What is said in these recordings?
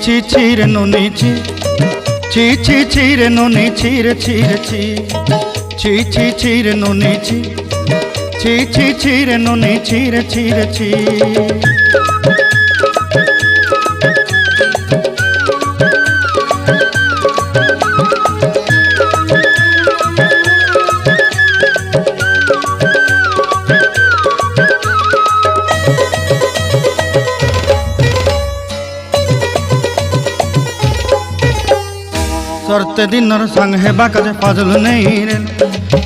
ছি ছি রে নুনি ছি ছি ছি ছি রে নুনি ছি রে ছি রে ছি ছি ছি ছি রে নুনি ছি ছি ছি ছি রে নুনি ছি রে ছি রে ছি। सरते दिनर संग हेबा काजे फाजल नहीं रेल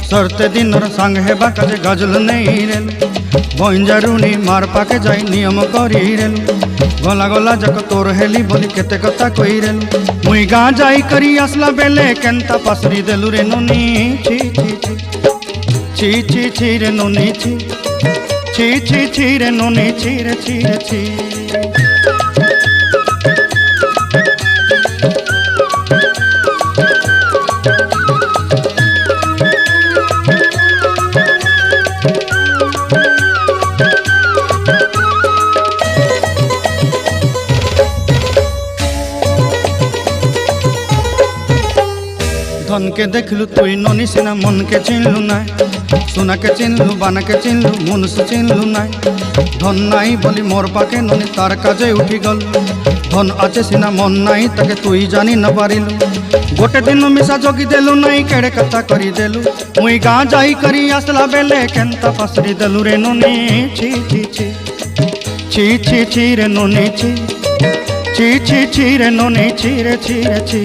सरते दिनर संग हेबा काजे गजल नहीं रेल बंजारुनी मार पाके जाई नियम करी रेल गला गला जक तोर हेली बोली केते कथा कई रेल मुई गाँ जाई करी आसला बेले केंता पासरी देलु रे नुनी छी छी छी छी छी छी रे नुनी छी छी छी छी रे नुनी छी रे छी रे छी। धन के देखलु तुई ननी सिना मन के चिन्हलु नाय सोना के चिन्हलु बाना के चिन्हलु मुनुष चिन्हलु नाय धन नाई बोली मोर पाके ननी तार काजे उठी गल धन आचे सिना मन नाई ताके तुई जानी न पारिलु गोटे दिन मिसा जोगी देलु नाई केड़े कथा करी देलु मुई गाँ जाई करी आसला बेले केंता पासरी देलु रे ननी छी छी छी छी छी छी रे ननी छी छी छी छी रे ननी छी रे छी रे छी।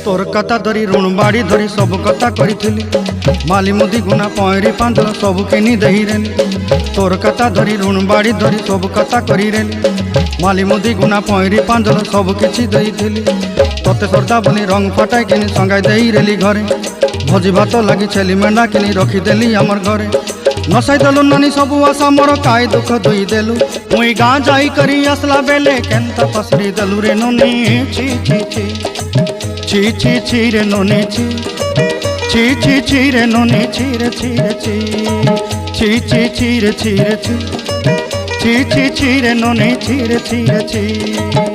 तोर कथा धरी ऋण बाड़ी धरी सब कथा करी माली मुदी गुना पहरी पांदल सब किनी दही रेली तोर कथा धरी ऋण बाड़ी धरी सब कथा करी रेली माली मुदी गुना पहरी पांदल सब किछि दही तोते सरदा बोली रंग फटाई किनी संगाई दही रेली घरे भोजी भात लगी छेली मेंढा किनी रखीदेली आमर घरे नसाई देलु नानी सबू आशा मोर काय दुख दुई देलु मुई गाँ जाई करी आसला बेले केंता पसरी देलु रे ननी छी छी छी छी छी छी रे ननी छी छी छी छी रे ननी छी रे छी रे छी छी छी छी रे छी रे छी छी छी छी रे ननी छी रे छी रे छी।